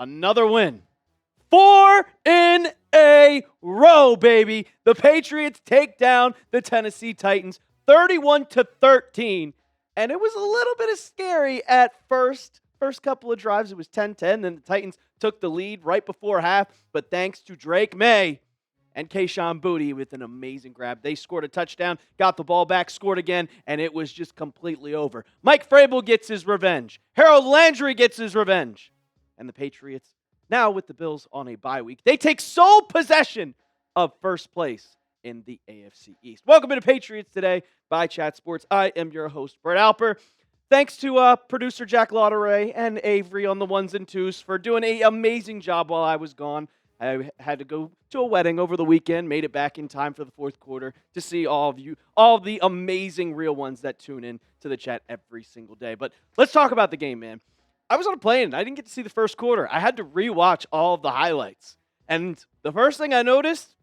Another win. 4 in a row, baby. The Patriots take down the Tennessee Titans 31-13. And it was a little bit of scary at first. First couple of drives, it was 10-10. Then the Titans took the lead right before half. But thanks to Drake Maye and Kayshon Boutte with an amazing grab, they scored a touchdown, got the ball back, scored again, and it was just completely over. Mike Vrabel gets his revenge. Harold Landry gets his revenge. And the Patriots, now with the Bills on a bye week, they take sole possession of first place in the AFC East. Welcome to Patriots Today by Chat Sports. I am your host, Brett Alper. Thanks to producer Jack Lauderay and Avery on the ones and twos for doing an amazing job while I was gone. I had to go to a wedding over the weekend, made it back in time for the fourth quarter to see all of you, all the amazing real ones that tune in to the chat every single day. But let's talk about the game, man. I was on a plane. I didn't get to see the first quarter. I had to rewatch all of the highlights. And the first thing I noticed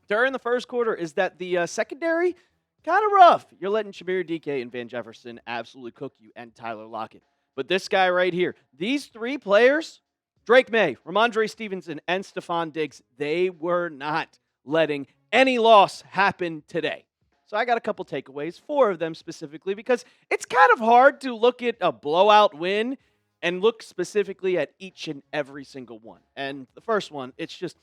during the first quarter is that the secondary, kind of rough. You're letting Shamir DK and Van Jefferson absolutely cook you, and Tyler Lockett. But this guy right here, these three players, Drake Maye, Ramondre Stevenson, and Stephon Diggs, they were not letting any loss happen today. So I got a couple takeaways, 4 of them specifically, because it's kind of hard to look at a blowout win and look specifically at each and every single one. And the first one, it's just,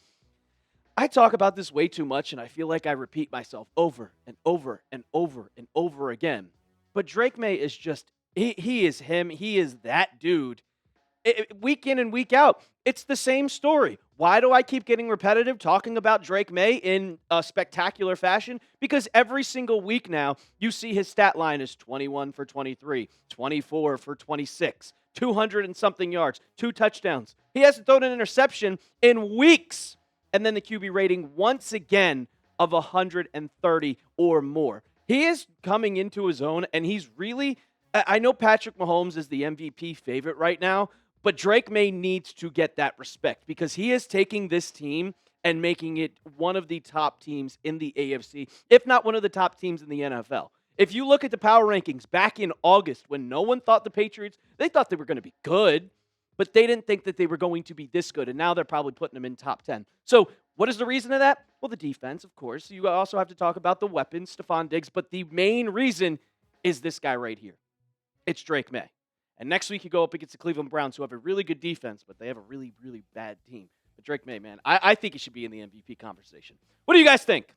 I talk about this way too much, and I feel like I repeat myself over and over and over and over again. But Drake Maye is just, he is him. He is that dude. Week in and week out, it's the same story. Why do I keep getting repetitive talking about Drake Maye in a spectacular fashion? Because every single week now, you see his stat line is 21 for 23, 24 for 26, 200 and something yards, 2 touchdowns. He hasn't thrown an interception in weeks. And then the QB rating once again of 130 or more. He is coming into his own, and he's really, I know Patrick Mahomes is the MVP favorite right now, but Drake Maye needs to get that respect because he is taking this team and making it one of the top teams in the AFC, if not one of the top teams in the NFL. If you look at the power rankings back in August when no one thought the Patriots, they thought they were going to be good, but they didn't think that they were going to be this good, and now they're probably putting them in top 10. So what is the reason of that? Well, the defense, of course. You also have to talk about the weapons, Stephon Diggs, but the main reason is this guy right here. It's Drake Maye. And next week you go up against the Cleveland Browns, who have a really good defense, but they have a really, really bad team. But Drake Maye, man, I think he should be in the MVP conversation. What do you guys think?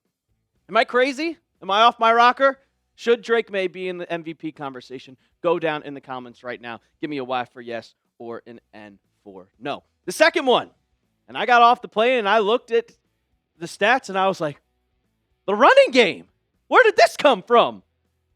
Am I crazy? Am I off my rocker? Should Drake Maye be in the MVP conversation? Go down in the comments right now. Give me a Y for yes or an N for no. The second one, and I got off the plane and I looked at the stats and I was like, the running game, where did this come from?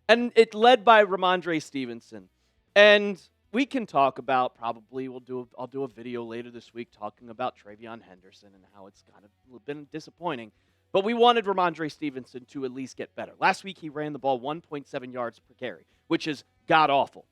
And it led by Ramondre Stevenson. And we can talk about, probably I'll do a video later this week talking about TreVeyon Henderson and how it's kind of been disappointing. But we wanted Ramondre Stevenson to at least get better. Last week he ran the ball 1.7 yards per carry, which is god-awful.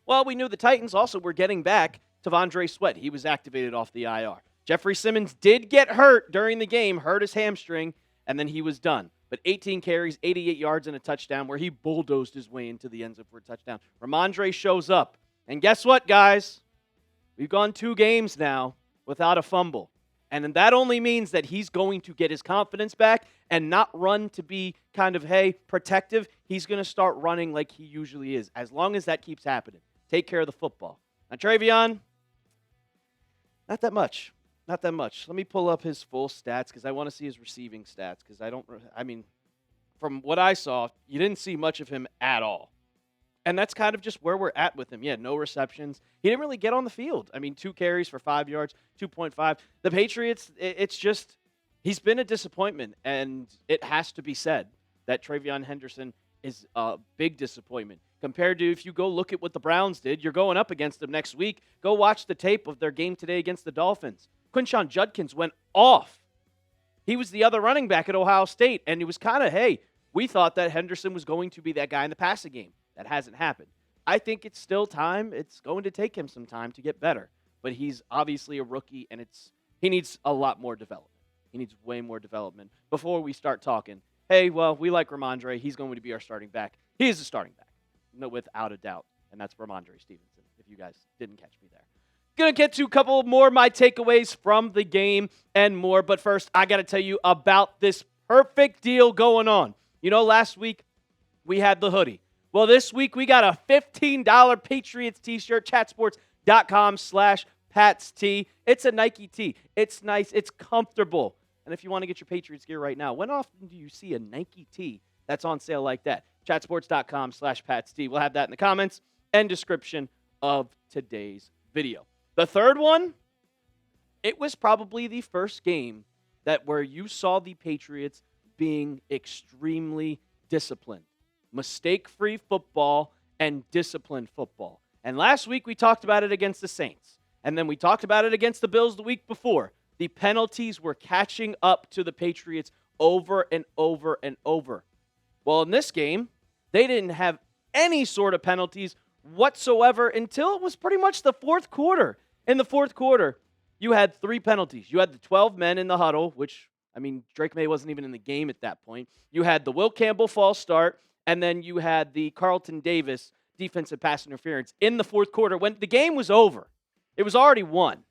Well, we knew the Titans also were getting back T'Vondre Sweat. He was activated off the IR. Jeffrey Simmons did get hurt during the game, hurt his hamstring, and then he was done. But 18 carries, 88 yards, and a touchdown where he bulldozed his way into the end zone for a touchdown. Ramondre shows up. And guess what, guys? We've gone 2 games now without a fumble. And that only means that he's going to get his confidence back and not run to be kind of, hey, protective. He's going to start running like he usually is, as long as that keeps happening. Take care of the football. Now, TreVeyon, not that much. Not that much. Let me pull up his full stats because I want to see his receiving stats because from what I saw, you didn't see much of him at all. And that's kind of just where we're at with him. Yeah, no receptions. He didn't really get on the field. 2 carries for 5 yards, 2.5. The Patriots, it's just, he's been a disappointment. And it has to be said that TreVeyon Henderson is a big disappointment. Compared to if you go look at what the Browns did, you're going up against them next week. Go watch the tape of their game today against the Dolphins. Quinshon Judkins went off. He was the other running back at Ohio State. And it was kind of, hey, we thought that Henderson was going to be that guy in the passing game. That hasn't happened. I think it's still time. It's going to take him some time to get better. But he's obviously a rookie, and he needs a lot more development. He needs way more development before we start talking, hey, well, we like Ramondre. He's going to be our starting back. He is a starting back, no, without a doubt, and that's Ramondre Stevenson, if you guys didn't catch me there. Going to get to a couple more of my takeaways from the game and more. But first, I got to tell you about this perfect deal going on. You know, last week we had the hoodie. Well, this week we got a $15 Patriots t-shirt, chatsports.com/PatsT. It's a Nike tee. It's nice. It's comfortable. And if you want to get your Patriots gear right now, when often do you see a Nike tee that's on sale like that? Chatsports.com/PatsT. We'll have that in the comments and description of today's video. The third one, it was probably the first game where you saw the Patriots being extremely disciplined. Mistake-free football and disciplined football. And last week we talked about it against the Saints. And then we talked about it against the Bills the week before. The penalties were catching up to the Patriots over and over and over. Well, in this game, they didn't have any sort of penalties whatsoever until it was pretty much the fourth quarter. In the fourth quarter, you had 3 penalties. You had the 12 men in the huddle, which, Drake Maye wasn't even in the game at that point. You had the Will Campbell false start, and then you had the Carlton Davis defensive pass interference in the fourth quarter when the game was over. It was already won.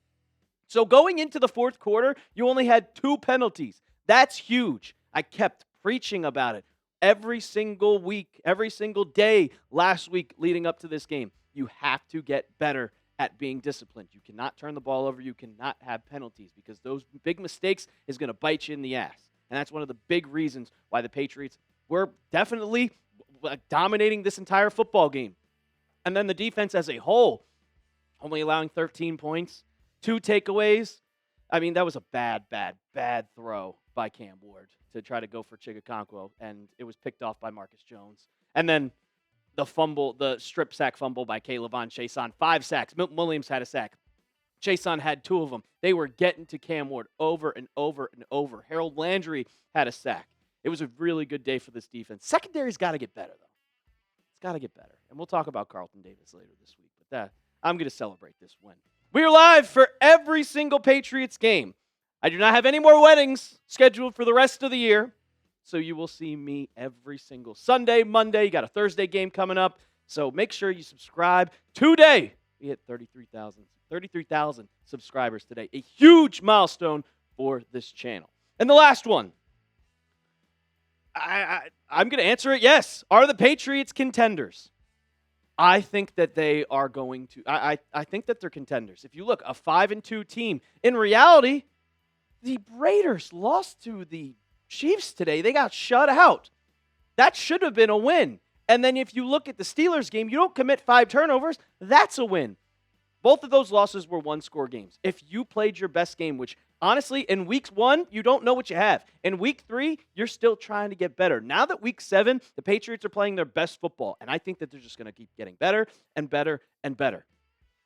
So going into the fourth quarter, you only had 2 penalties. That's huge. I kept preaching about it every single week, every single day last week leading up to this game. You have to get better at being disciplined. You cannot turn the ball over. You cannot have penalties because those big mistakes is going to bite you in the ass. And that's one of the big reasons why the Patriots were definitely dominating this entire football game. And then the defense as a whole, only allowing 13 points, 2 takeaways. That was a bad throw by Cam Ward to try to go for Chigakonkwo, and it was picked off by Marcus Jones. And then the strip sack fumble by K'Lavon Chaisson, 5 sacks. Milton Williams had a sack. Chaisson had 2 of them. They were getting to Cam Ward over and over and over. Harold Landry had a sack. It was a really good day for this defense. Secondary's got to get better, though. It's got to get better. And we'll talk about Carlton Davis later this week. But I'm going to celebrate this win. We are live for every single Patriots game. I do not have any more weddings scheduled for the rest of the year. So you will see me every single Sunday, Monday. You got a Thursday game coming up. So make sure you subscribe today. We hit 33,000 subscribers today. A huge milestone for this channel. And the last one. I'm going to answer it yes. Are the Patriots contenders? I think that they are going to. I think that they're contenders. If you look, a 5-2 team. In reality, the Raiders lost to the Chiefs today. They got shut out. That should have been a win. And then if you look at the Steelers game, you don't commit 5 turnovers. That's a win. Both of those losses were 1-score games. If you played your best game, which honestly, in week 1, you don't know what you have. In week 3, you're still trying to get better. Now that week 7, the Patriots are playing their best football, and I think that they're just going to keep getting better and better and better.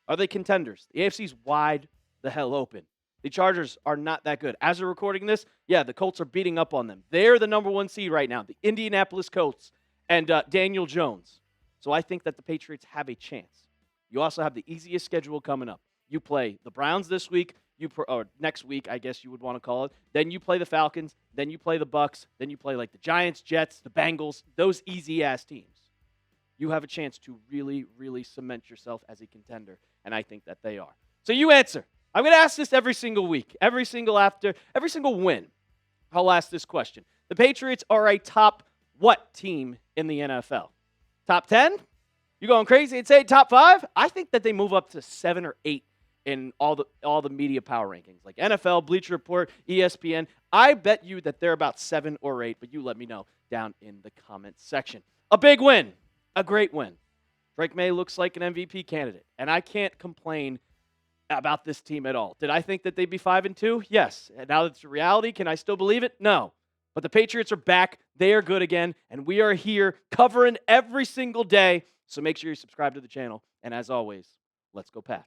Are they contenders? The AFC's wide the hell open. The Chargers are not that good. As we're recording this, the Colts are beating up on them. They're the number 1 seed right now, the Indianapolis Colts and Daniel Jones. So I think that the Patriots have a chance. You also have the easiest schedule coming up. You play the Browns this week, or next week, I guess you would want to call it. Then you play the Falcons. Then you play the Bucks. Then you play like the Giants, Jets, the Bengals, those easy-ass teams. You have a chance to really, really cement yourself as a contender, and I think that they are. So you answer. I'm going to ask this every single week, every single win. I'll ask this question. The Patriots are a top what team in the NFL? Top 10? You going crazy and say top 5? I think that they move up to 7 or 8 in all the media power rankings, like NFL, Bleacher Report, ESPN. I bet you that they're about 7 or 8, but you let me know down in the comments section. A big win, a great win. Drake Maye looks like an MVP candidate, and I can't complain about this team at all. Did I think that they'd be 5-2? Yes. And now that it's a reality, can I still believe it? No. But the Patriots are back. They are good again, and we are here covering every single day. So make sure you subscribe to the channel. And as always, let's go Pats.